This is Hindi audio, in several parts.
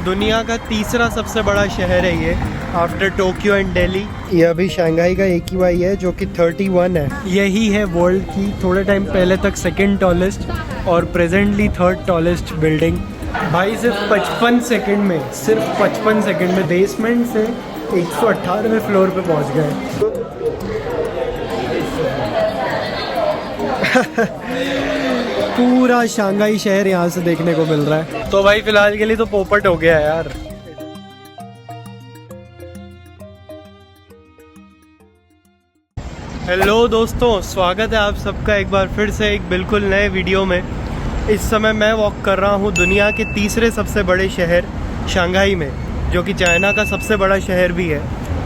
दुनिया का तीसरा सबसे बड़ा शहर है ये, आफ्टर टोक्यो एंड दिल्ली। ये अभी शंघाई का AQI है जो कि 31 है। यही है वर्ल्ड की थोड़े टाइम पहले तक सेकंड टॉलेस्ट और प्रेजेंटली थर्ड टॉलेस्ट बिल्डिंग। भाई सिर्फ 55 सेकंड में, सिर्फ 55 सेकंड में बेसमेंट से 118वें फ्लोर पे पहुंच गए। पूरा शंघाई शहर यहाँ से देखने को मिल रहा है। तो भाई फिलहाल के लिए तो पोपट हो गया है यार। हेलो दोस्तों, स्वागत है आप सबका एक बार फिर से एक बिल्कुल नए वीडियो में। इस समय मैं वॉक कर रहा हूँ दुनिया के तीसरे सबसे बड़े शहर शंघाई में, जो कि चाइना का सबसे बड़ा शहर भी है।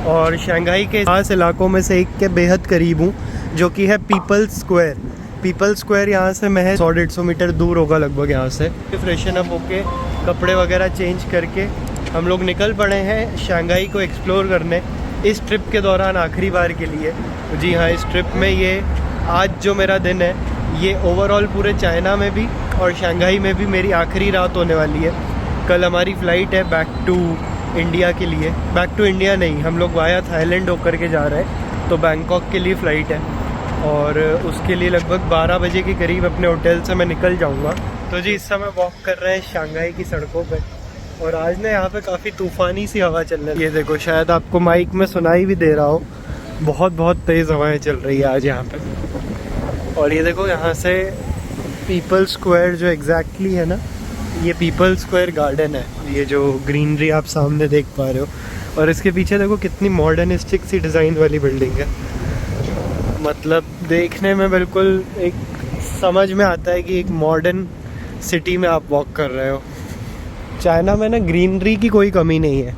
और शंघाई के खास इलाकों में से एक के बेहद करीब हूँ, जो कि है पीपल्स स्क्वायर। पीपल्स स्क्वायर यहाँ से महज 100-150 मीटर दूर होगा लगभग। यहाँ से फ्रेशन अप होके कपड़े वगैरह चेंज करके हम लोग निकल पड़े हैं शंघाई को एक्सप्लोर करने, इस ट्रिप के दौरान आखिरी बार के लिए। जी हाँ, इस ट्रिप में ये आज जो मेरा दिन है, ये ओवरऑल पूरे चाइना में भी और शंघाई में भी मेरी आखिरी रात होने वाली है। कल हमारी फ़्लाइट है बैक टू इंडिया के लिए। बैक टू इंडिया नहीं, हम लोग वाया थाईलैंड होकर के जा रहे हैं, तो बैंकॉक के लिए फ़्लाइट है और उसके लिए लगभग 12 बजे के करीब अपने होटल से मैं निकल जाऊंगा। तो जी इस समय वॉक कर रहे हैं शंघाई की सड़कों पे, और आज ना यहाँ पे काफ़ी तूफ़ानी सी हवा चल रही है। ये देखो, शायद आपको माइक में सुनाई भी दे रहा हो, बहुत तेज़ हवाएं चल रही है आज यहाँ पे। और ये देखो, यहाँ से पीपल्स स्क्वायर जो एग्जैक्टली है ना, ये पीपल्स स्क्वायर गार्डन है, ये जो ग्रीनरी आप सामने देख पा रहे हो। और इसके पीछे देखो कितनी मॉडर्निस्टिक सी डिज़ाइन वाली बिल्डिंग है। मतलब देखने में बिल्कुल एक समझ में आता है कि एक मॉडर्न सिटी में आप वॉक कर रहे हो। चाइना में ना ग्रीनरी की कोई कमी नहीं है।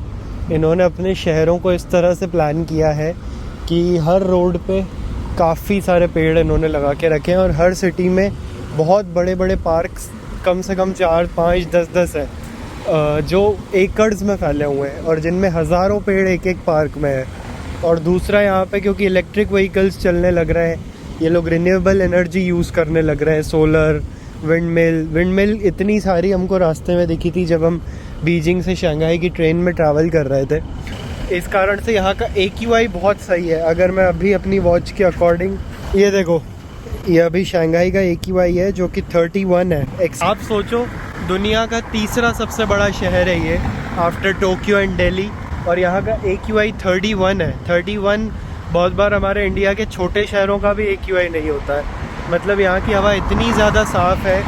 इन्होंने अपने शहरों को इस तरह से प्लान किया है कि हर रोड पे काफ़ी सारे पेड़ इन्होंने लगा के रखे हैं, और हर सिटी में बहुत बड़े बड़े पार्क्स, कम से कम 4, 5, 10 है, जो एकड़्स में फैले हुए हैं और जिनमें हज़ारों पेड़ एक पार्क में है। और दूसरा, यहाँ पे क्योंकि इलेक्ट्रिक व्हीकल्स चलने लग रहे हैं, ये लोग रिन्यूएबल एनर्जी यूज़ करने लग रहे हैं। सोलर, विंडमिल इतनी सारी हमको रास्ते में दिखी थी जब हम बीजिंग से शंघाई की ट्रेन में ट्रैवल कर रहे थे। इस कारण से यहाँ का AQI बहुत सही है। अगर मैं अभी अपनी वॉच के अकॉर्डिंग, ये देखो, ये अभी शंघाई का AQI है जो कि 31 है। आप सोचो, दुनिया का तीसरा सबसे बड़ा शहर है ये, आफ्टर टोक्यो एंड दिल्ली, और यहाँ का AQI 31 है। 31 बहुत बार हमारे इंडिया के छोटे शहरों का भी AQI नहीं होता है। मतलब यहाँ की हवा इतनी ज़्यादा साफ़ है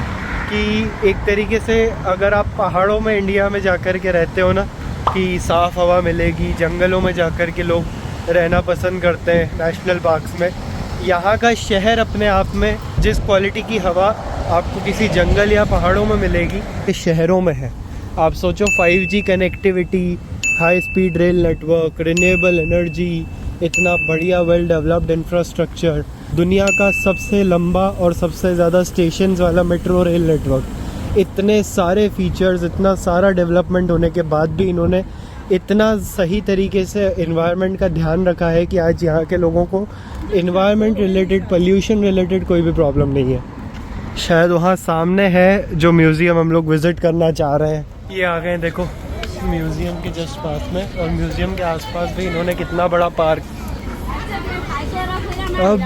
कि एक तरीके से अगर आप पहाड़ों में इंडिया में जाकर के रहते हो ना, कि साफ़ हवा मिलेगी, जंगलों में जाकर के लोग रहना पसंद करते हैं, नेशनल पार्क्स में, यहाँ का शहर अपने आप में जिस क्वालिटी की हवा आपको किसी जंगल या पहाड़ों में मिलेगी, इस शहरों में है। आप सोचो, 5G connectivity, high speed rail network, renewable energy, इतना बढ़िया वेल डेवलप्ड इंफ्रास्ट्रक्चर, दुनिया का सबसे लंबा और सबसे ज़्यादा स्टेशंस वाला मेट्रो रेल नेटवर्क, इतने सारे फीचर्स, इतना सारा डेवलपमेंट होने के बाद भी इन्होंने इतना सही तरीके से एनवायरनमेंट का ध्यान रखा है कि आज यहाँ के लोगों को एनवायरनमेंट रिलेटेड, पोल्यूशन रिलेटेड कोई भी प्रॉब्लम नहीं है। शायद वहाँ सामने है जो म्यूज़ियम हम लोग विज़िट करना चाह रहे हैं। ये आ गए देखो म्यूज़ियम के जस्ट पास में, और म्यूज़ियम के आसपास भी इन्होंने कितना बड़ा पार्क। अब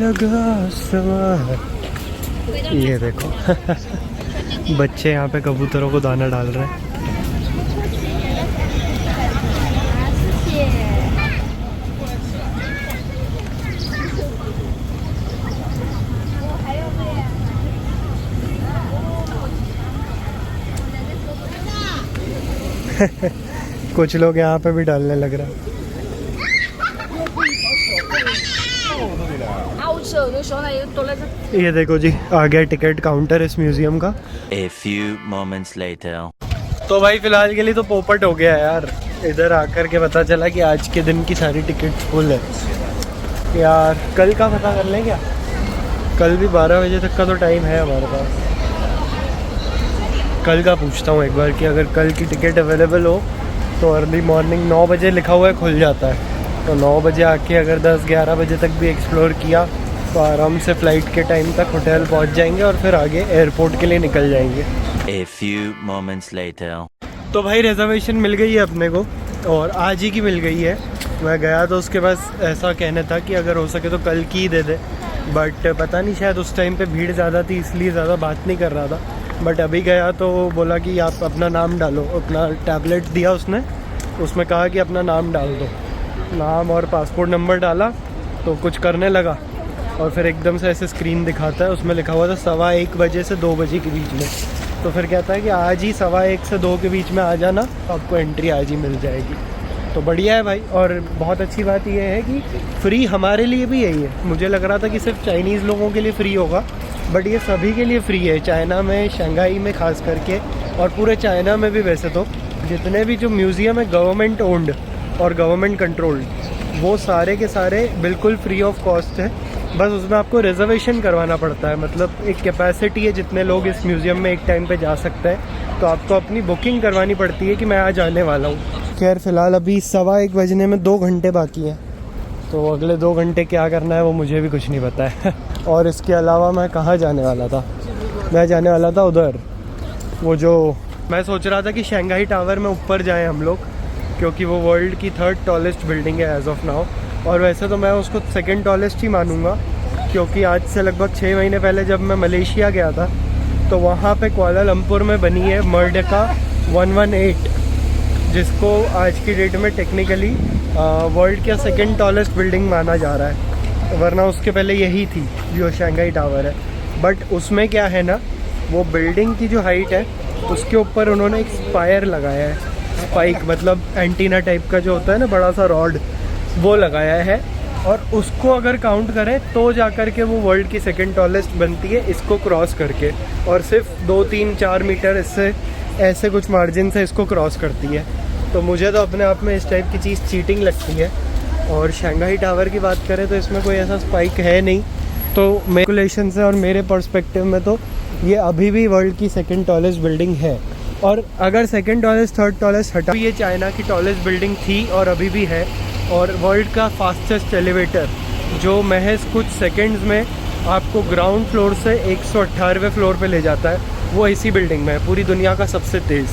लगा समा, ये देखो बच्चे यहाँ पे कबूतरों को दाना डाल रहे हैं। कुछ लोग यहाँ पे भी डालने लग रहा है। ये देखो जी, आ गया टिकट काउंटर इस म्यूजियम का। A few moments later. तो भाई फिलहाल के लिए तो पोपट हो गया यार। इधर आकर के पता चला कि आज के दिन की सारी टिकट फुल है यार। कल का पता कर लें क्या? कल भी 12 बजे तक का तो टाइम है हमारे पास। कल का पूछता हूँ एक बार कि अगर कल की टिकट अवेलेबल हो तो अर्ली मॉर्निंग 9 बजे लिखा हुआ है खुल जाता है, तो 9 बजे आके अगर 10-11 बजे तक भी एक्सप्लोर किया तो आराम से फ़्लाइट के टाइम तक होटल पहुंच जाएंगे और फिर आगे एयरपोर्ट के लिए निकल जाएंगे। A few moments later. तो भाई रिजर्वेशन मिल गई है अपने को, और आज ही की मिल गई है। मैं गया तो उसके पास ऐसा कहना था कि अगर हो सके तो कल की ही दे दे, बट पता नहीं शायद उस टाइम पे भीड़ ज़्यादा थी इसलिए ज़्यादा बात नहीं कर रहा था। बट अभी गया तो बोला कि आप अपना नाम डालो, अपना टैबलेट दिया उसने, उसमें कहा कि अपना नाम डाल दो, नाम और पासपोर्ट नंबर डाला तो कुछ करने लगा, और फिर एकदम से ऐसे स्क्रीन दिखाता है, उसमें लिखा हुआ था 1:15 बजे से 2 बजे के बीच में। तो फिर कहता है कि आज ही 1:15 से 2 के बीच में आ जाना, आपको एंट्री आज ही मिल जाएगी। तो बढ़िया है भाई। और बहुत अच्छी बात यह है कि फ्री हमारे लिए भी यही है। मुझे लग रहा था कि सिर्फ चाइनीज़ लोगों के लिए फ्री होगा, बट ये सभी के लिए फ्री है। चाइना में, शंघाई में खास करके, और पूरे चाइना में भी वैसे तो जितने भी जो म्यूज़ियम है गवर्नमेंट ओन्ड और गवर्नमेंट कंट्रोल्ड, वो सारे के सारे बिल्कुल फ्री ऑफ कॉस्ट है। बस उसमें आपको रिजर्वेशन करवाना पड़ता है, मतलब एक कैपेसिटी है जितने लोग इस म्यूज़ियम में एक टाइम पे जा सकते हैं, तो आपको अपनी बुकिंग करवानी पड़ती है कि मैं आज आने वाला हूँ। खैर फ़िलहाल अभी 1:15 बजने में 2 घंटे बाकी हैं, तो अगले 2 घंटे क्या करना है वो मुझे भी कुछ नहीं पता है। और इसके अलावा मैं कहाँ जाने वाला था, मैं जाने वाला था उधर, वो जो मैं सोच रहा था कि शंघाई टावर में ऊपर जाएँ हम लोग, क्योंकि वो वर्ल्ड की 3rd टॉलेस्ट बिल्डिंग है एज ऑफ नाउ। और वैसे तो मैं उसको 2nd टॉलेस्ट ही मानूंगा, क्योंकि आज से लगभग 6 महीने पहले जब मैं मलेशिया गया था तो वहाँ पे कुआलालंपुर में बनी है मर्डका 118, जिसको आज की डेट में टेक्निकली वर्ल्ड का 2nd टॉलेस्ट बिल्डिंग माना जा रहा है, वरना उसके पहले यही थी जो शंघाई टावर है। बट उसमें क्या है ना, वो बिल्डिंग की जो हाइट है उसके ऊपर उन्होंने एक स्पायर लगाया है, स्पाइक मतलब एंटीना टाइप का जो होता है ना, बड़ा सा रॉड, वो लगाया है। और उसको अगर काउंट करें तो जाकर के वो वर्ल्ड की 2nd टॉलेस्ट बनती है, इसको क्रॉस करके, और सिर्फ 2, 3, 4 मीटर इससे ऐसे कुछ मार्जिन से इसको क्रॉस करती है। तो मुझे तो अपने आप में इस टाइप की चीज़ चीटिंग लगती है। और शंघाई टावर की बात करें तो इसमें कोई ऐसा स्पाइक है नहीं, तो कैलकुलेशन से और मेरे पर्सपेक्टिव में तो ये अभी भी वर्ल्ड की 2nd टॉलेस्ट बिल्डिंग है। और अगर 2nd टॉलेस्ट 3rd टॉलेस्ट हटा, ये चाइना की टॉलेस्ट बिल्डिंग थी और अभी भी है। और वर्ल्ड का फास्टेस्ट एलिवेटर जो महज कुछ सेकंड्स में आपको ग्राउंड फ्लोर से 118वें फ्लोर पे ले जाता है, वो इसी बिल्डिंग में है, पूरी दुनिया का सबसे तेज़।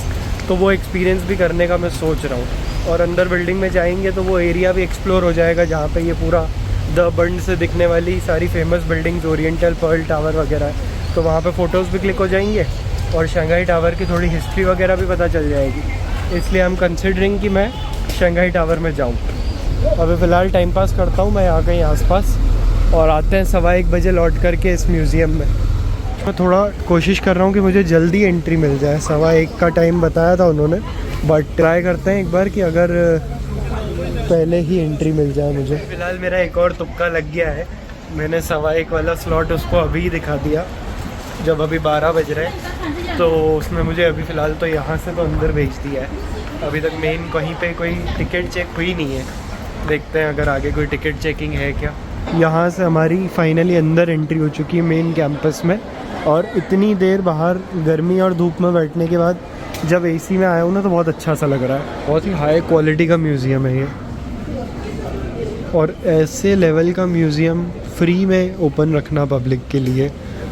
तो वो एक्सपीरियंस भी करने का मैं सोच रहा हूँ। और अंदर बिल्डिंग में जाएंगे तो वो एरिया भी एक्सप्लोर हो जाएगा जहाँ पे ये पूरा द बंड से दिखने वाली सारी famous buildings, oriental pearl tower वगैरह है, तो वहाँ पे फ़ोटोज़ भी क्लिक हो जाएंगे और शंघाई टावर की थोड़ी हिस्ट्री वगैरह भी पता चल जाएगी। इसलिए हम कंसिडरिंग कि मैं शंघाई टावर में जाऊँ। अभी फ़िलहाल टाइम पास करता हूँ मैं यहाँ कहीं आसपास, और आते हैं 1:15 बजे लौट करके इस म्यूज़ियम में। मैं थोड़ा कोशिश कर रहा हूँ कि मुझे जल्दी एंट्री मिल जाए, 1:15 का टाइम बताया था उन्होंने, बट ट्राई करते हैं एक बार कि अगर पहले ही एंट्री मिल जाए मुझे। फ़िलहाल मेरा एक और तुक्का लग गया है, मैंने 1:15 वाला स्लॉट उसको अभी ही दिखा दिया जब अभी 12 बज रहे हैं, तो उसने मुझे अभी फ़िलहाल तो यहाँ से तो अंदर भेज दिया है। अभी तक मेन कहीं पे कोई टिकट चेक हुई नहीं है, देखते हैं अगर आगे कोई टिकट चेकिंग है क्या। यहाँ से हमारी फाइनली अंदर एंट्री हो चुकी है मेन कैंपस में, और इतनी देर बाहर गर्मी और धूप में बैठने के बाद जब एसी में आया हूँ ना तो बहुत अच्छा सा लग रहा है। बहुत ही हाई क्वालिटी का म्यूज़ियम है ये, और ऐसे लेवल का म्यूज़ियम फ्री में ओपन रखना पब्लिक के लिए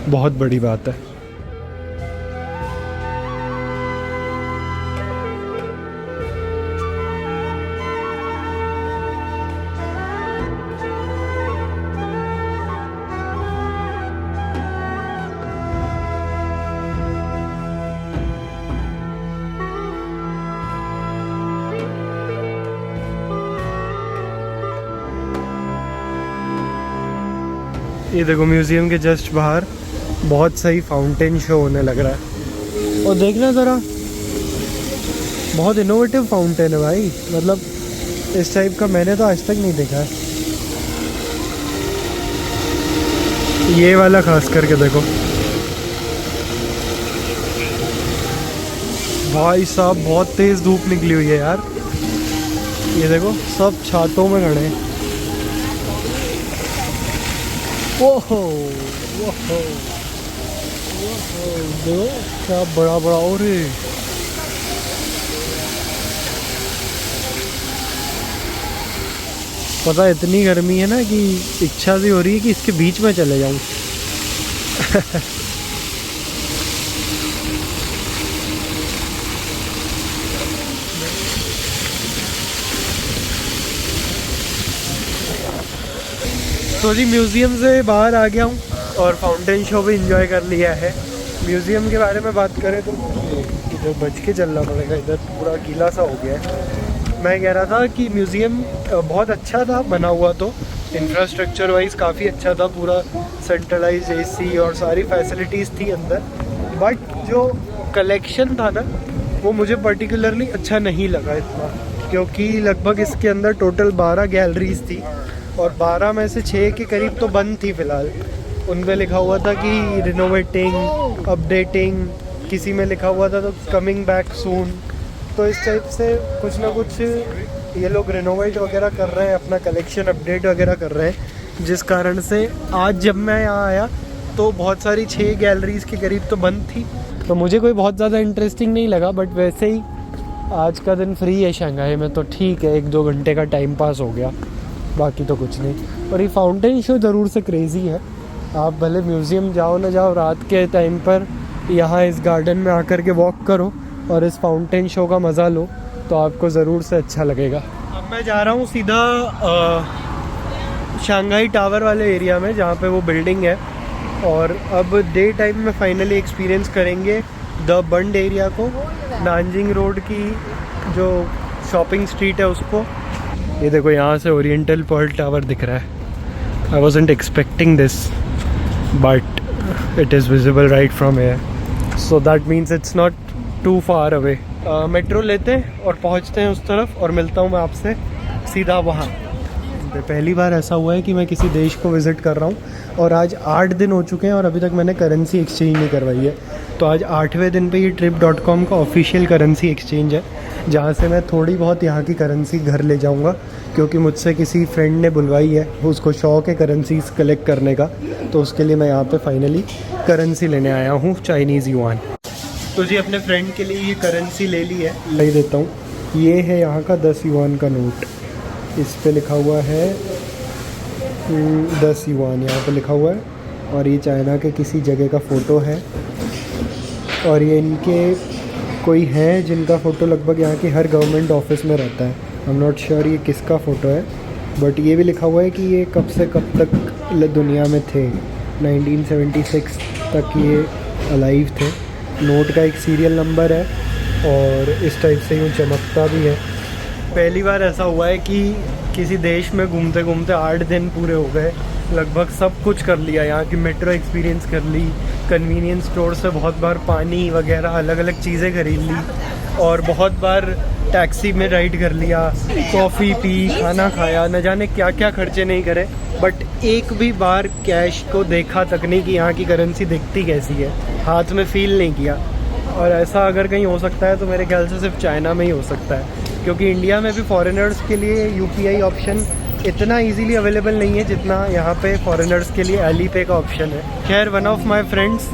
बहुत बड़ी बात है। ये देखो म्यूज़ियम के जस्ट बाहर बहुत सही फाउंटेन शो होने लग रहा है, और देखना ज़रा बहुत इनोवेटिव फाउंटेन है भाई, मतलब इस टाइप का मैंने तो आज तक नहीं देखा है। ये वाला खास करके देखो भाई साहब, बहुत तेज़ धूप निकली हुई है यार। ये देखो सब छातों में खड़े हैं। ओहो ओहो ओहो, देखो क्या बड़ा बड़ा, और पता है इतनी गर्मी है ना कि इच्छा सी हो रही है कि इसके बीच में चले जाऊं। तो जी म्यूज़ियम से बाहर आ गया हूँ और फाउंटेन शो भी इंजॉय कर लिया है। म्यूज़ियम के बारे में बात करें तो इधर बच के चलना पड़ेगा, इधर पूरा गीला सा हो गया है। मैं कह रहा था कि म्यूज़ियम बहुत अच्छा था बना हुआ, तो इंफ्रास्ट्रक्चर वाइज काफ़ी अच्छा था, पूरा सेंट्रलाइज एसी और सारी फैसिलिटीज़ थी अंदर। बट जो कलेक्शन था ना वो मुझे पर्टिकुलरली अच्छा नहीं लगा इतना, क्योंकि लगभग इसके अंदर टोटल 12 गैलरीज थी और 12 में से 6 के करीब तो बंद थी फ़िलहाल। उनमें लिखा हुआ था कि रिनोवेटिंग, अपडेटिंग, किसी में लिखा हुआ था तो कमिंग बैक सून। तो इस टाइप से कुछ ना कुछ ये लोग रिनोवेट वगैरह कर रहे हैं, अपना कलेक्शन अपडेट वगैरह कर रहे हैं, जिस कारण से आज जब मैं यहाँ आया तो बहुत सारी 6 गैलरीज के करीब तो बंद थी। तो मुझे कोई बहुत ज़्यादा इंटरेस्टिंग नहीं लगा, बट वैसे ही आज का दिन फ्री है शंघाई में तो ठीक है, 1-2 घंटे का टाइम पास हो गया, बाकी तो कुछ नहीं। और ये फाउंटेन शो ज़रूर से क्रेज़ी है। आप भले म्यूज़ियम जाओ ना जाओ, रात के टाइम पर यहाँ इस गार्डन में आकर के वॉक करो और इस फाउंटेन शो का मज़ा लो तो आपको ज़रूर से अच्छा लगेगा। अब मैं जा रहा हूँ सीधा शंघाई टावर वाले एरिया में जहाँ पे वो बिल्डिंग है, और अब डे टाइम में फाइनली एक्सपीरियंस करेंगे द बंड एरिया को, नानजिंग रोड की जो शॉपिंग स्ट्रीट है उसको। ये देखो यहाँ से ओरिएंटल पर्ल टावर दिख रहा है। I wasn't expecting this but it is visible right from here, so that means it's not too far away. Metro लेते हैं और पहुँचते हैं उस तरफ और मिलता हूँ मैं आपसे सीधा वहाँ। पहली बार ऐसा हुआ है कि मैं किसी देश को विज़िट कर रहा हूँ और आज 8 दिन हो चुके हैं और अभी तक मैंने करेंसी एक्सचेंज नहीं करवाई है। तो आज 8वें दिन पे ये trip.com का ऑफिशियल करेंसी एक्सचेंज है, जहाँ से मैं थोड़ी बहुत यहाँ की करेंसी घर ले जाऊँगा, क्योंकि मुझसे किसी फ्रेंड ने बुलवाई है, उसको शौक़ है करेंसीज कलेक्ट करने का। तो उसके लिए मैं यहाँ पे फाइनली करेंसी लेने आया हूँ, चाइनीज़ युआन। तो जी अपने फ्रेंड के लिए ये करेंसी ले ली है, ले देता हूँ। ये है यहाँ का 10 युआन का नोट, इस पे लिखा हुआ है 10 युआन यहाँ पे लिखा हुआ है, और ये चाइना के किसी जगह का फ़ोटो है, और ये इनके कोई हैं जिनका फ़ोटो लगभग यहाँ के हर गवर्नमेंट ऑफिस में रहता है। आई एम नॉट श्योर ये किसका फ़ोटो है, बट ये भी लिखा हुआ है कि ये कब से कब तक दुनिया में थे, 1976 तक ये अलाइव थे। नोट का एक सीरियल नंबर है और इस टाइप से यूँ चमकता भी है। पहली बार ऐसा हुआ है कि किसी देश में घूमते घूमते 8 दिन पूरे हो गए, लगभग सब कुछ कर लिया। यहाँ की मेट्रो एक्सपीरियंस कर ली, कन्वीनियंस स्टोर से बहुत बार पानी वगैरह अलग अलग चीज़ें खरीद ली, और बहुत बार टैक्सी में राइड कर लिया, कॉफ़ी पी, खाना खाया, न जाने क्या क्या खर्चे नहीं करे। बट एक भी बार कैश को देखा तक नहीं कि यहाँ की करेंसी दिखती कैसी है, हाथ में फ़ील नहीं किया। और ऐसा अगर कहीं हो सकता है तो मेरे ख्याल से सिर्फ चाइना में ही हो सकता है, क्योंकि इंडिया में भी फॉरेनर्स के लिए यूपीआई ऑप्शन इतना इजीली अवेलेबल नहीं है जितना यहाँ पे फॉरेनर्स के लिए एलीपे का ऑप्शन है। खैर वन ऑफ माय फ्रेंड्स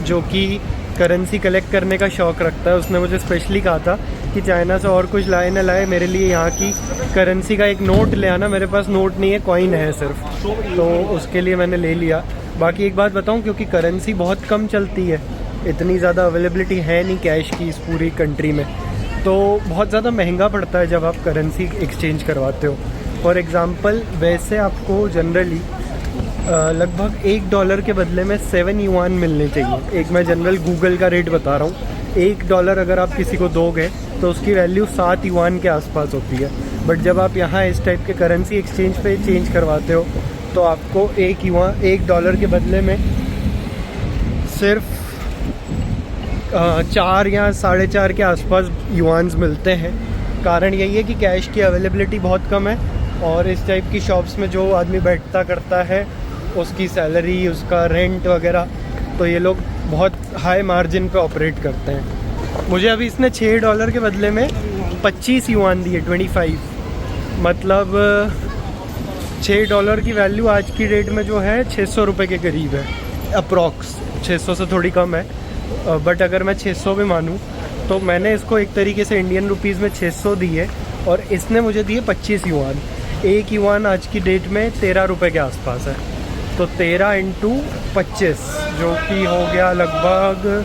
जो कि करेंसी कलेक्ट करने का शौक़ रखता है, उसने मुझे स्पेशली कहा था कि चाइना से और कुछ लाए ना लाए, मेरे लिए यहाँ की करेंसी का एक नोट ले आना। मेरे पास नोट नहीं है, कॉइन है सिर्फ, तो उसके लिए मैंने ले लिया। बाकी एक बात बताऊँ, क्योंकि करेंसी बहुत कम चलती है, इतनी ज़्यादा अवेलेबिलिटी है नहीं कैश की इस पूरी कंट्री में, तो बहुत ज़्यादा महंगा पड़ता है जब आप करेंसी एक्सचेंज करवाते हो। फॉर एग्ज़ाम्पल वैसे आपको जनरली लगभग $1 के बदले में 7 युआन मिलने चाहिए। एक मैं जनरल गूगल का रेट बता रहा हूँ, $1 अगर आप किसी को दोगे तो उसकी वैल्यू 7 युआन के आसपास होती है। बट जब आप यहाँ इस टाइप के करेंसी एक्सचेंज पे चेंज करवाते हो तो आपको $1 के बदले में सिर्फ 4 या 4.5 के आसपास युआन्स मिलते हैं। कारण यही है कि कैश की अवेलेबिलिटी बहुत कम है, और इस टाइप की शॉप्स में जो आदमी बैठता करता है उसकी सैलरी, उसका रेंट वगैरह, तो ये लोग बहुत हाई मार्जिन पे ऑपरेट करते हैं। मुझे अभी इसने $6 के बदले में 25 युआन दिए, 25, मतलब $6 की वैल्यू आज की डेट में जो है 600 रुपये के करीब है, अप्रॉक्स 600 से थोड़ी कम है। बट अगर मैं 600 भी मानूँ तो मैंने इसको एक तरीके से इंडियन रुपीज़ में 600 दिए और इसने मुझे दिए 25 युआन। 1 युआन आज की डेट में 13 रुपये के आसपास है, तो 13 इंटू 25 जो कि हो गया लगभग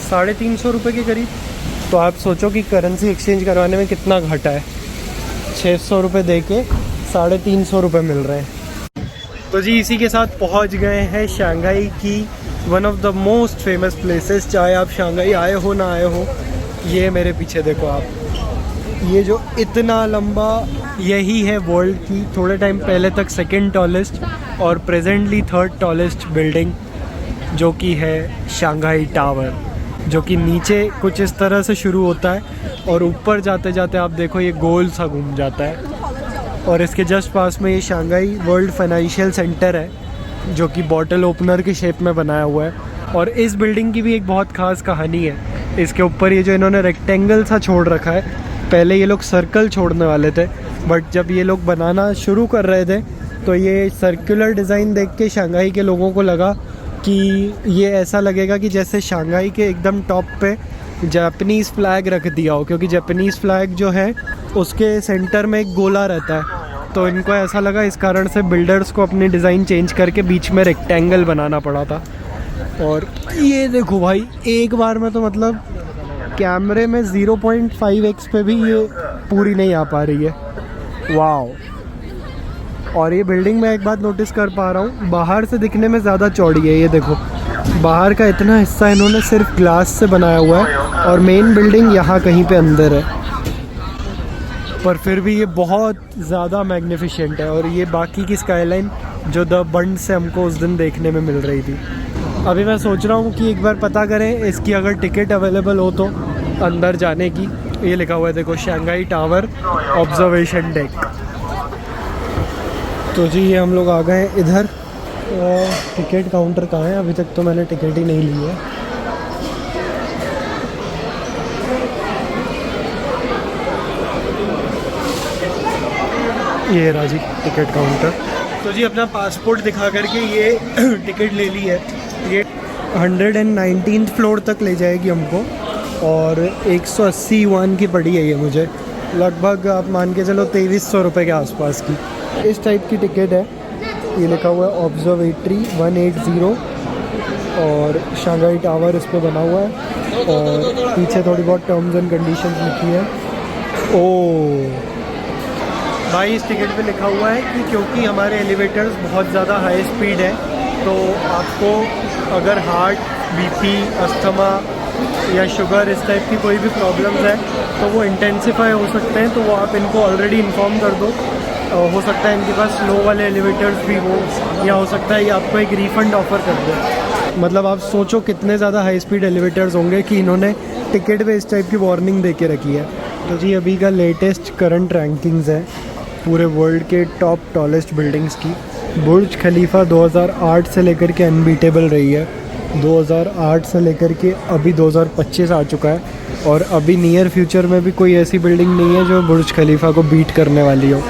350 रुपये के करीब। तो आप सोचो कि करेंसी एक्सचेंज करवाने में कितना घाटा है। 600 रुपये दे के 350 रुपये मिल रहे हैं। तो जी इसी के साथ पहुंच गए हैं शंघाई की one of the most famous places. चाहे आप शंघाई आए हो ना आए हो, ये मेरे पीछे देखो आप, ये जो इतना लंबा, यही है वर्ल्ड की थोड़े टाइम पहले तक सेकंड टॉलेस्ट और प्रेजेंटली थर्ड टॉलेस्ट बिल्डिंग, जो कि है शंघाई टावर, जो कि नीचे कुछ इस तरह से शुरू होता है और ऊपर जाते जाते आप देखो ये गोल सा घूम जाता है। और इसके जस्ट पास में ये शंघाई वर्ल्ड फाइनेंशियल सेंटर है, जो कि बॉटल ओपनर के शेप में बनाया हुआ है। और इस बिल्डिंग की भी एक बहुत ख़ास कहानी है। इसके ऊपर ये जो इन्होंने रेक्टेंगल सा छोड़ रखा है, पहले ये लोग सर्कल छोड़ने वाले थे, बट जब ये लोग बनाना शुरू कर रहे थे तो ये सर्कुलर डिज़ाइन देख के शंघाई के लोगों को लगा कि ये ऐसा लगेगा कि जैसे शंघाई के एकदम टॉप पे जापानीज़ फ्लैग रख दिया हो, क्योंकि जापानीज़ फ्लैग जो है उसके सेंटर में एक गोला रहता है। तो इनको ऐसा लगा, इस कारण से बिल्डर्स को अपनी डिज़ाइन चेंज करके बीच में रेक्टेंगल बनाना पड़ा था। और ये देखो भाई, एक बार में तो मतलब कैमरे में 0.5x पे भी ये पूरी नहीं आ पा रही है। वाओ। और ये बिल्डिंग मैं एक बात नोटिस कर पा रहा हूँ, बाहर से दिखने में ज़्यादा चौड़ी है। ये देखो, बाहर का इतना हिस्सा इन्होंने सिर्फ ग्लास से बनाया हुआ है और मेन बिल्डिंग यहाँ कहीं पे अंदर है, पर फिर भी ये बहुत ज़्यादा मैग्निफिसेंट है। और ये बाकी की स्काईलाइन जो द बंड से हमको उस दिन देखने में मिल रही थी। अभी मैं सोच रहा हूँ कि एक बार पता करें इसकी अगर टिकट अवेलेबल हो तो अंदर जाने की। ये लिखा हुआ है देखो, शंघाई टावर ऑब्जर्वेशन डेक। तो जी ये हम लोग आ गए इधर। टिकट काउंटर कहाँ है? अभी तक तो मैंने टिकट ही नहीं ली है। ये रहा जी टिकट काउंटर। तो जी अपना पासपोर्ट दिखा करके ये टिकट ले ली है। ये 119th फ्लोर तक ले जाएगी हमको और 180 युआन की पड़ी है ये मुझे, लगभग आप मान के चलो 2300 रुपये के आसपास की। इस टाइप की टिकट है। ये लिखा हुआ है ऑब्जर्वेटरी 180 और शंघाई टावर इस पर बना हुआ है और पीछे थोड़ी बहुत टर्म्स एंड कंडीशंस लिखी है। ओ भाई, इस टिकट पे लिखा हुआ है कि क्योंकि हमारे एलिवेटर्स बहुत ज़्यादा हाई स्पीड है, तो आपको अगर हार्ट, बीपी, अस्थमा या शुगर इस टाइप की कोई भी प्रॉब्लम्स है तो वो इंटेंसिफाई हो सकते हैं। तो वो आप इनको ऑलरेडी इन्फॉर्म कर दो। हो सकता है इनके पास स्लो वाले एलिवेटर्स भी हो, या हो सकता है ये आपको एक रिफ़ंड ऑफ़र कर दे। मतलब आप सोचो कितने ज़्यादा हाई स्पीड एलिवेटर्स होंगे कि इन्होंने टिकट पे इस टाइप की वार्निंग दे के रखी है। तो जी अभी का लेटेस्ट करंट रैंकिंग्स है पूरे वर्ल्ड के टॉप टॉलेस्ट बिल्डिंग्स की। बुर्ज खलीफा 2008 से लेकर के अनबीटेबल रही है। 2008 से लेकर के अभी 2025 आ चुका है और अभी नियर फ्यूचर में भी कोई ऐसी बिल्डिंग नहीं है जो बुर्ज खलीफा को बीट करने वाली हो।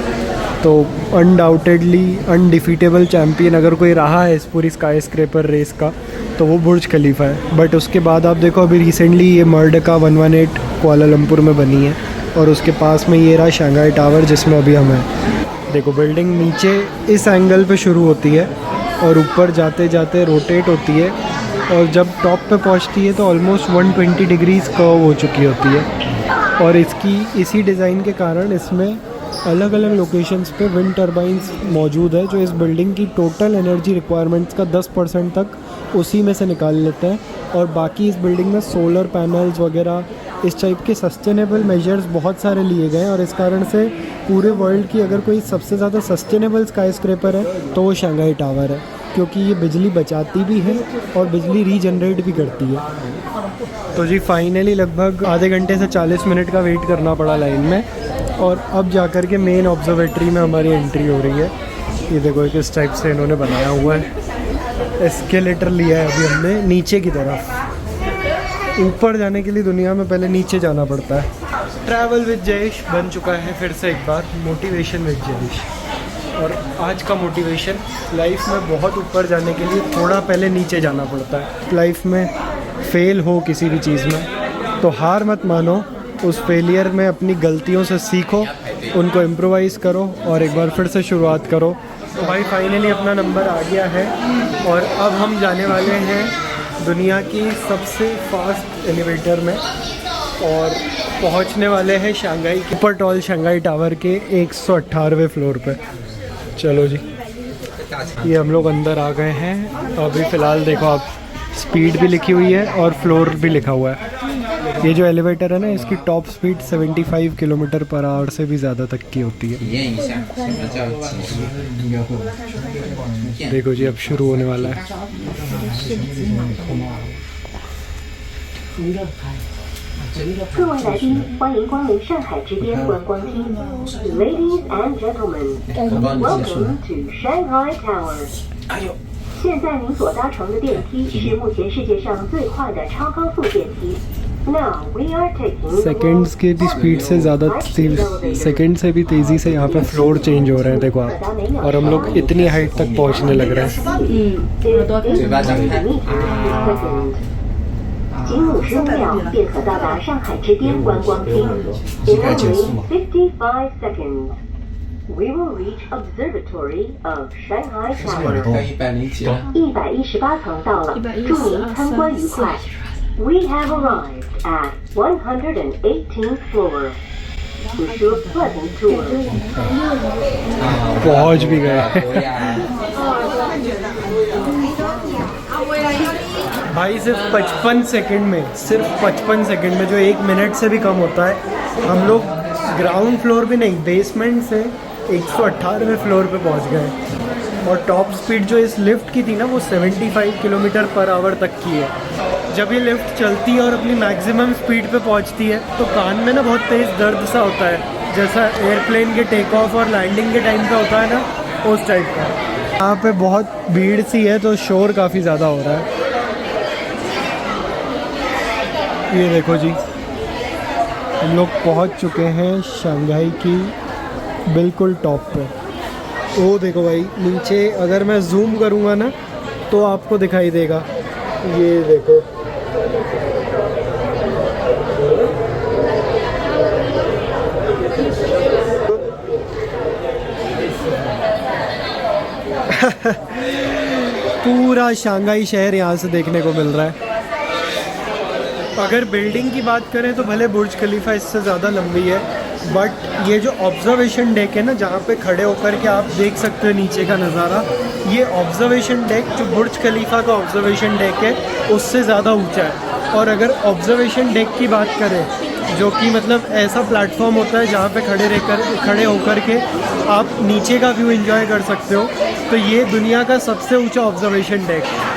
तो अनडाउटेडली अनडिफीटेबल चैम्पियन अगर कोई रहा है इस पूरी स्काई स्क्रैपर रेस का तो वो बुर्ज खलीफा है। बट उसके बाद आप देखो, अभी रिसेंटली ये मर्डका 118 कुआलालंपुर में बनी है और उसके पास में ये रहा शंघाई टावर जिसमें अभी हम हैं। देखो बिल्डिंग नीचे इस एंगल पे शुरू होती है और ऊपर जाते जाते रोटेट होती है और जब टॉप पे पहुंचती है तो ऑलमोस्ट 120 डिग्रीज कर्व हो चुकी होती है। और इसकी इसी डिज़ाइन के कारण इसमें अलग अलग लोकेशंस पे विंड टर्बाइंस मौजूद है जो इस बिल्डिंग की टोटल एनर्जी रिक्वायरमेंट्स का 10% तक उसी में से निकाल लेते हैं। और बाकी इस बिल्डिंग में सोलर पैनल्स वगैरह इस टाइप के सस्टेनेबल मेजर्स बहुत सारे लिए गए हैं और इस कारण से पूरे वर्ल्ड की अगर कोई सबसे ज़्यादा सस्टेनेबल स्काई स्क्रैपर है तो वो शंघाई टावर है, क्योंकि ये बिजली बचाती भी है और बिजली रीजनरेट भी करती है। तो जी फाइनली लगभग आधे घंटे से 40 मिनट का वेट करना पड़ा लाइन में और अब जाकर के मेन ऑब्जर्वेटरी में हमारी एंट्री हो रही है। ये देखो किस टाइप से इन्होंने बनाया हुआ है। एस्केलेटर लिया है अभी हमने नीचे की तरफ। ऊपर जाने के लिए दुनिया में पहले नीचे जाना पड़ता है। ट्रैवल विद जयेश बन चुका है फिर से एक बार, मोटिवेशन विद जयेश। और आज का मोटिवेशन, लाइफ में बहुत ऊपर जाने के लिए थोड़ा पहले नीचे जाना पड़ता है। लाइफ में फेल हो किसी भी चीज़ में तो हार मत मानो, उस फेलियर में अपनी गलतियों से सीखो, उनको इम्प्रोवाइज़ करो और एक बार फिर से शुरुआत करो। तो भाई फाइनली अपना नंबर आ गया है और अब हम जाने वाले हैं दुनिया की सबसे फास्ट एलिवेटर में। और पहुंचने वाले हैं शंघाई के ऊपर टॉल शंघाई टावर के 118वें फ्लोर पे। चलो जी, ये हम लोग अंदर आ गए हैं। अभी फ़िलहाल देखो आप, स्पीड भी लिखी हुई है और फ्लोर भी लिखा हुआ है। ये जो एलिवेटर है ना, इसकी top speed 75 kilometre per hour से भी ज़्यादा तक की होती है। देखो जी, अब शुरू होने वाला है। Ladies and gentlemen, welcome to Shanghai Tower. 现在您所搭乘的电梯是目前世界上最快的超高速电梯。Now we are taking seconds के भी स्पीड से ज़्यादा, सेकेंड से भी तेज़ी से यहाँ पे फ्लोर चेंज हो रहे हैं। देखो आप, और हम लोग इतनी हाइट तक पहुँचने लग रहे हैं। 仅55秒便可到达上海之巅观光厅。In only 55 seconds, we will reach observatory of Shanghai Tower. 118层到了，祝您参观愉快。We have arrived at 118th floor. Wish you a pleasant tour. पहुँच भी गए भाई। सिर्फ 55 सेकंड में, सिर्फ 55 सेकंड में, जो 1 मिनट से भी कम होता है, हम लोग ग्राउंड फ्लोर भी नहीं, बेसमेंट से 118वें फ्लोर पे पहुंच गए। और टॉप स्पीड जो इस लिफ्ट की थी ना, वो 75 किलोमीटर पर आवर तक की है। जब ये लिफ्ट चलती है और अपनी मैक्सिमम स्पीड पे पहुंचती है तो कान में ना बहुत तेज़ दर्द सा होता है, जैसा एयरप्लेन के टेक ऑफ और लैंडिंग के टाइम पे होता है ना, उस टाइप का। यहाँ पे बहुत भीड़ सी है तो शोर काफ़ी ज़्यादा हो रहा है। ये देखो जी, हम लोग पहुंच चुके हैं शंघाई की बिल्कुल टॉप पे। वो देखो भाई, नीचे अगर मैं जूम करूँगा ना तो आपको दिखाई देगा। ये देखो, पूरा शंघाई शहर यहाँ से देखने को मिल रहा है। अगर बिल्डिंग की बात करें तो भले बुर्ज खलीफा इससे ज़्यादा लंबी है, बट ये जो ऑब्जर्वेशन डेक है ना, जहाँ पे खड़े होकर के आप देख सकते हो नीचे का नज़ारा, ये ऑब्जर्वेशन डेक जो बुर्ज खलीफा का ऑब्जर्वेशन डेक है उससे ज़्यादा ऊंचा है। और अगर ऑब्जर्वेशन डेक की बात करें, जो कि मतलब ऐसा प्लेटफॉर्म होता है जहाँ पे खड़े होकर के आप नीचे का व्यू एंजॉय कर सकते हो, तो ये दुनिया का सबसे ऊंचा ऑब्जर्वेशन डेक है।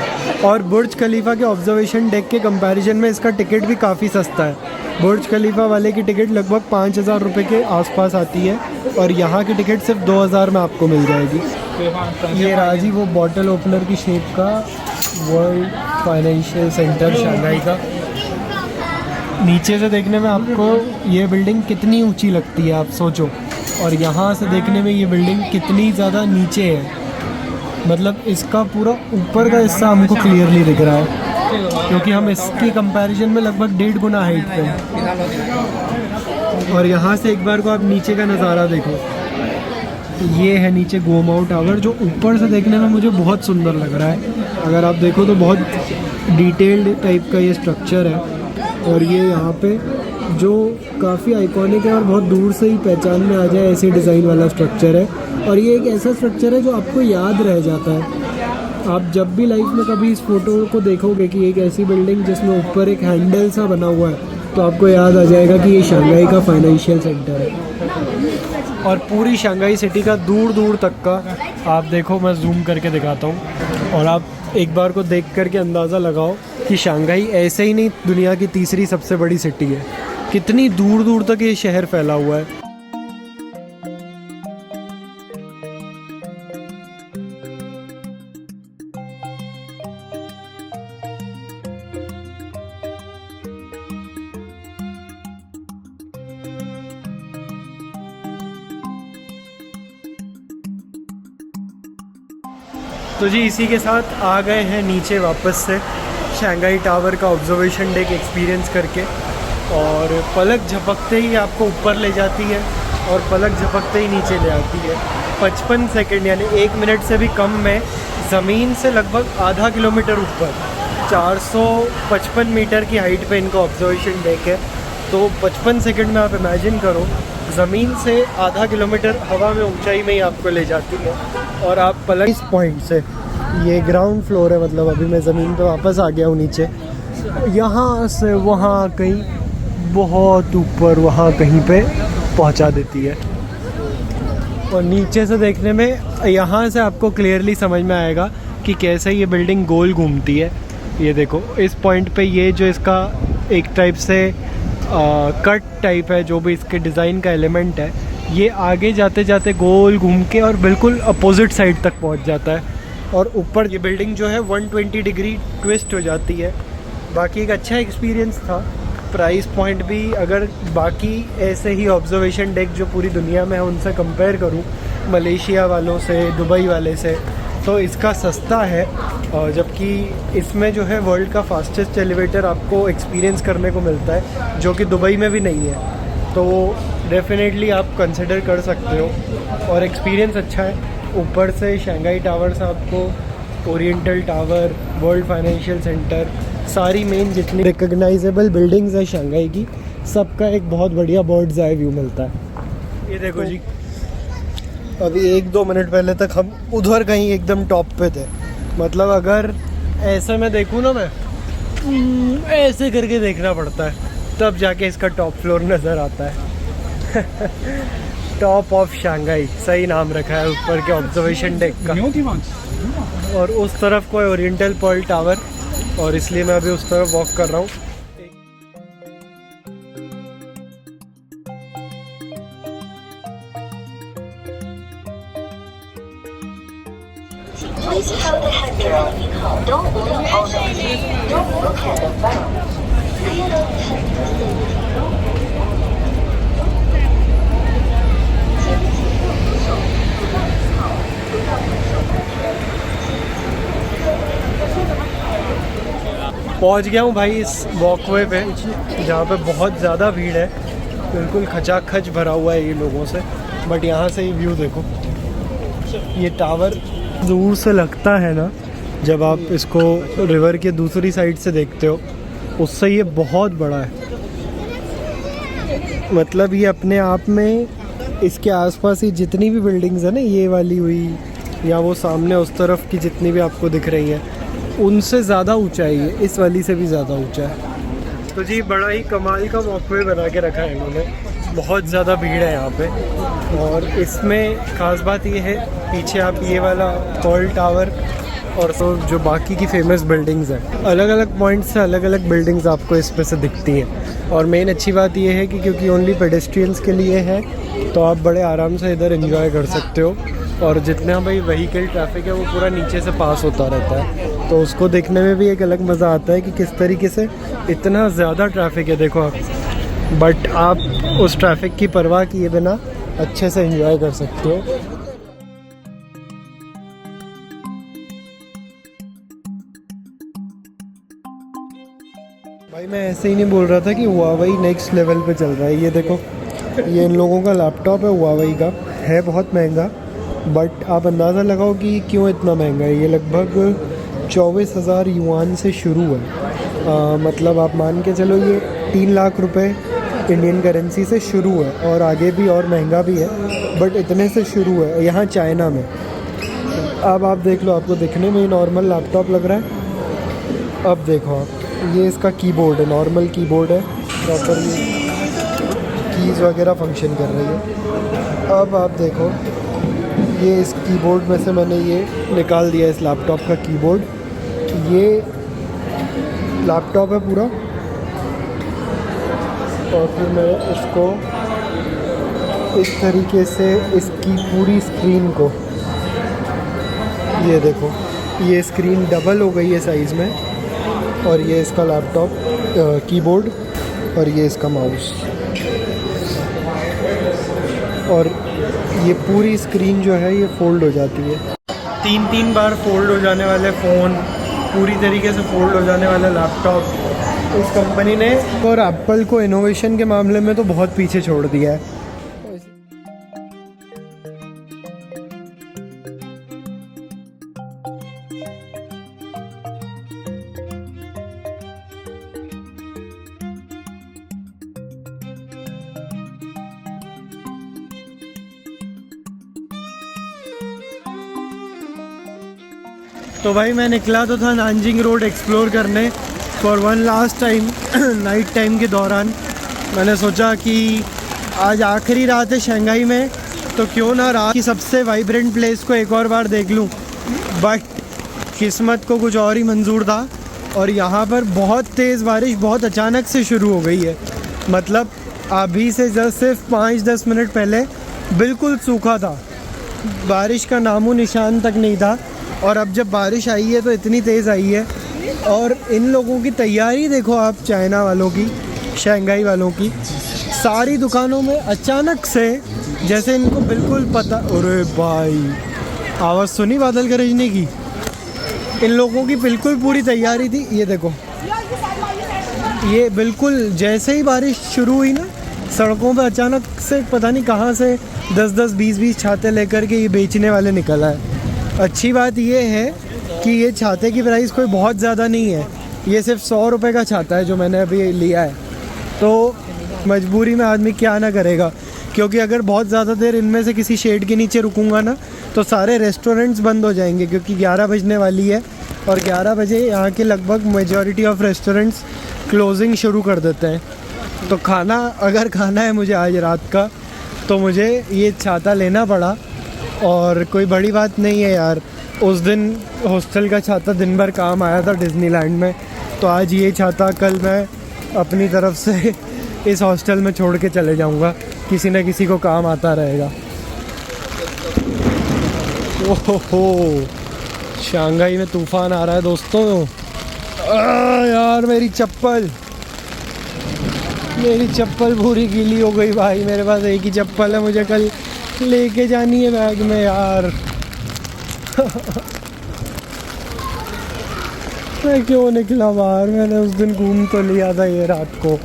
और बुर्ज खलीफा के ऑब्जर्वेशन डेक के कंपैरिजन में इसका टिकट भी काफ़ी सस्ता है। बुर्ज खलीफा वाले की टिकट लगभग 5,000 रुपये के आसपास आती है और यहाँ की टिकट सिर्फ 2,000 में आपको मिल जाएगी। ये राजी वो बॉटल ओपनर की शेप का वर्ल्ड फाइनेंशियल सेंटर शंघाई का। नीचे से देखने में आपको ये बिल्डिंग कितनी ऊंची लगती है, आप सोचो, और यहाँ से देखने में ये बिल्डिंग कितनी ज़्यादा नीचे है। मतलब इसका पूरा ऊपर का हिस्सा हमको क्लियरली दिख रहा है, क्योंकि हम इसकी कंपैरिजन में लगभग 1.5 गुना हाइट पे हैं। और यहाँ से एक बार को आप नीचे का नज़ारा देखो, ये है नीचे गोमाऊ टावर, जो ऊपर से देखने में मुझे बहुत सुंदर लग रहा है। अगर आप देखो तो बहुत डिटेल्ड टाइप का ये स्ट्रक्चर है, और ये यहाँ पे जो काफ़ी आइकॉनिक है और बहुत दूर से ही पहचान में आ जाए ऐसे डिज़ाइन वाला स्ट्रक्चर है। और ये एक ऐसा स्ट्रक्चर है जो आपको याद रह जाता है। आप जब भी लाइफ में कभी इस फोटो को देखोगे कि एक ऐसी बिल्डिंग जिसमें ऊपर एक हैंडल सा बना हुआ है, तो आपको याद आ जाएगा कि ये शंघाई का फाइनेंशियल सेंटर है। और पूरी शंघाई सिटी का दूर दूर तक का आप देखो, मैं जूम करके दिखाता हूँ और आप एक बार को देख करके अंदाज़ा लगाओ कि शंघाई ऐसे ही नहीं दुनिया की तीसरी सबसे बड़ी सिटी है, कितनी दूर दूर तक ये शहर फैला हुआ है। तो जी इसी के साथ आ गए हैं नीचे वापस से शंघाई टावर का ऑब्जर्वेशन डेक एक्सपीरियंस करके, और पलक झपकते ही आपको ऊपर ले जाती है और पलक झपकते ही नीचे ले आती है। 55 सेकंड यानी 1 मिनट से भी कम में ज़मीन से लगभग आधा किलोमीटर ऊपर 455 मीटर की हाइट पे इनका ऑब्जर्वेशन डेक है। तो 55 सेकंड में आप इमेजिन करो, ज़मीन से आधा किलोमीटर हवा में ऊंचाई में ही आपको ले जाती है और आप पलट इस पॉइंट से, ये ग्राउंड फ्लोर है, मतलब अभी मैं ज़मीन पे वापस आ गया हूँ नीचे, यहाँ से वहाँ कहीं बहुत ऊपर वहाँ कहीं पे पहुँचा देती है। और नीचे से देखने में यहाँ से आपको क्लियरली समझ में आएगा कि कैसे ये बिल्डिंग गोल घूमती है। ये देखो इस पॉइंट पे ये जो इसका एक टाइप से कट टाइप है, जो भी इसके डिज़ाइन का एलिमेंट है, ये आगे जाते जाते गोल घूम के और बिल्कुल अपोजिट साइड तक पहुंच जाता है। और ऊपर ये बिल्डिंग जो है 120 डिग्री ट्विस्ट हो जाती है। बाकी एक अच्छा एक्सपीरियंस था। प्राइस पॉइंट भी अगर बाकी ऐसे ही ऑब्जर्वेशन डेक जो पूरी दुनिया में है उनसे कंपेयर करूं, मलेशिया वालों से, दुबई वाले से, तो इसका सस्ता है। और जबकि इसमें जो है वर्ल्ड का फास्टेस्ट एलिवेटर आपको एक्सपीरियंस करने को मिलता है, जो कि दुबई में भी नहीं है। तो डेफिनेटली आप कंसिडर कर सकते हो और एक्सपीरियंस अच्छा है। ऊपर से शंघाई टावर से आपको oriental tower, world financial centre, सारी मेन जितनी रिकग्नाइजेबल बिल्डिंग्स है शंघाई की, सबका एक बहुत बढ़िया बर्ड्स आई व्यू मिलता है। ये देखो जी, अभी 1-2 मिनट पहले तक हम उधर कहीं एकदम टॉप पे थे। मतलब अगर ऐसे मैं देखूँ ना, मैं ऐसे करके देखना पड़ता है, तब जाके इसका टॉप फ्लोर नज़र आता है। टॉप ऑफ शंघाई, सही नाम रखा है ऊपर के ऑब्जर्वेशन डेक का। और उस तरफ कोई ओरिएंटल पर्ल टावर, और इसलिए मैं अभी उस तरफ वॉक कर रहा हूँ। Please hold the handrail. Don't lean on it. Don't look at the ground. Feel the पहुंच गया हूँ भाई इस वॉकवे पे, जहाँ पे बहुत ज़्यादा भीड़ है, बिल्कुल खचाखच भरा हुआ है ये लोगों से। बट यहाँ से ही व्यू देखो, ये टावर दूर से लगता है ना, जब आप इसको रिवर के दूसरी साइड से देखते हो, उससे ये बहुत बड़ा है। मतलब ये अपने आप में, इसके आसपास ही जितनी भी बिल्डिंग्स है ना, ये वाली हुई या वो सामने उस तरफ की जितनी भी आपको दिख रही है, उनसे ज़्यादा ऊंचाई है, इस वाली से भी ज़्यादा ऊंचा है। तो जी बड़ा ही कमाल का वॉकवे बना के रखा है इन्होंने। बहुत ज़्यादा भीड़ है यहाँ पे। और इसमें ख़ास बात ये है, पीछे आप ये वाला पर्ल टावर और तो जो बाकी की फेमस बिल्डिंग्स हैं, अलग अलग पॉइंट से अलग अलग बिल्डिंग्स आपको इस पे से दिखती हैं। और मेन अच्छी बात ये है कि क्योंकि ओनली पेडेस्ट्रियंस के लिए है, तो आप बड़े आराम से इधर एंजॉय कर सकते हो। और जितना भाई व्हीकल ट्रैफिक है वो पूरा नीचे से पास होता रहता है, तो उसको देखने में भी एक अलग मज़ा आता है कि किस तरीके से इतना ज़्यादा ट्रैफिक है, देखो आप, बट आप उस ट्रैफिक की परवाह किए बिना अच्छे से एंजॉय कर सकते हो। भाई मैं ऐसे ही नहीं बोल रहा था कि हुआवेई नेक्स्ट लेवल पे चल रहा है। ये देखो, ये इन लोगों का लैपटॉप है हुआवेई का, है बहुत महंगा, बट आप अंदाज़ा लगाओ कि क्यों इतना महंगा है। ये लगभग 24,000 युआन से शुरू है। मतलब आप मान के चलो ये 3 लाख रुपए इंडियन करेंसी से शुरू है, और आगे भी और महंगा भी है, बट इतने से शुरू है यहाँ चाइना में। अब आप देख लो, आपको दिखने में ही नॉर्मल लैपटॉप लग रहा है। अब देखो आप, ये इसका कीबोर्ड है, नॉर्मल कीबोर्ड है, प्रॉपर कीज़ वगैरह फंक्शन कर रही है। अब आप देखो, ये इस कीबोर्ड में से मैंने ये निकाल दिया, इस लैपटॉप का कीबोर्ड। ये लैपटॉप है पूरा, और फिर मैं इसको इस तरीके से इसकी पूरी स्क्रीन को, ये देखो, ये स्क्रीन डबल हो गई है साइज़ में, और ये इसका लैपटॉप कीबोर्ड, और ये इसका माउस, और ये पूरी स्क्रीन जो है ये फोल्ड हो जाती है। 3 बार फोल्ड हो जाने वाले फ़ोन, पूरी तरीके से फोल्ड हो जाने वाला लैपटॉप, इस कंपनी ने और एप्पल को इनोवेशन के मामले में तो बहुत पीछे छोड़ दिया है। तो भाई मैं निकला तो था नानजिंग रोड एक्सप्लोर करने for one last time night time के दौरान। मैंने सोचा कि आज आखिरी रात है शंघाई में, तो क्यों ना रात की सबसे वाइब्रेंट प्लेस को एक और बार देख लूं। बट किस्मत को कुछ और ही मंजूर था और यहाँ पर बहुत तेज़ बारिश बहुत अचानक से शुरू हो गई है। मतलब अभी से जस्ट सिर्फ 5-10 मिनट पहले बिल्कुल सूखा था, बारिश का नामो निशान तक नहीं था। और अब जब बारिश आई है तो इतनी तेज़ आई है। और इन लोगों की तैयारी देखो आप, चाइना वालों की, शंघाई वालों की, सारी दुकानों में अचानक से जैसे इनको बिल्कुल पता। अरे भाई आवाज़ सुनी बादल गरजने की? इन लोगों की बिल्कुल पूरी तैयारी थी। ये देखो, ये बिल्कुल जैसे ही बारिश शुरू हुई ना, सड़कों पे अचानक से पता नहीं कहाँ से 10-10, 20-20 छाते लेकर के ये बेचने वाले निकल आए। अच्छी बात ये है कि ये छाते की प्राइस कोई बहुत ज़्यादा नहीं है, ये सिर्फ 100 रुपये का छाता है जो मैंने अभी लिया है। तो मजबूरी में आदमी क्या ना करेगा, क्योंकि अगर बहुत ज़्यादा देर इनमें से किसी शेड के नीचे रुकूंगा ना तो सारे रेस्टोरेंट्स बंद हो जाएंगे, क्योंकि 11 बजने वाली है और 11 बजे यहाँ के लगभग मेजॉरिटी ऑफ रेस्टोरेंट्स क्लोजिंग शुरू कर देते हैं। तो खाना अगर खाना है मुझे आज रात का, तो मुझे ये छाता लेना पड़ा। और कोई बड़ी बात नहीं है यार, उस दिन हॉस्टल का छाता दिन भर काम आया था डिज्नीलैंड में, तो आज ये छाता कल मैं अपनी तरफ से इस हॉस्टल में छोड़ के चले जाऊंगा, किसी न किसी को काम आता रहेगा। ओहो, शंघाई में तूफान आ रहा है दोस्तों। यार मेरी चप्पल पूरी गीली हो गई भाई। मेरे पास एक ही चप्पल है, मुझे कल लेके जानी है बैग में यार। मैं क्यों निकला बाहर, मैंने उस दिन घूम तो लिया था ये रात को।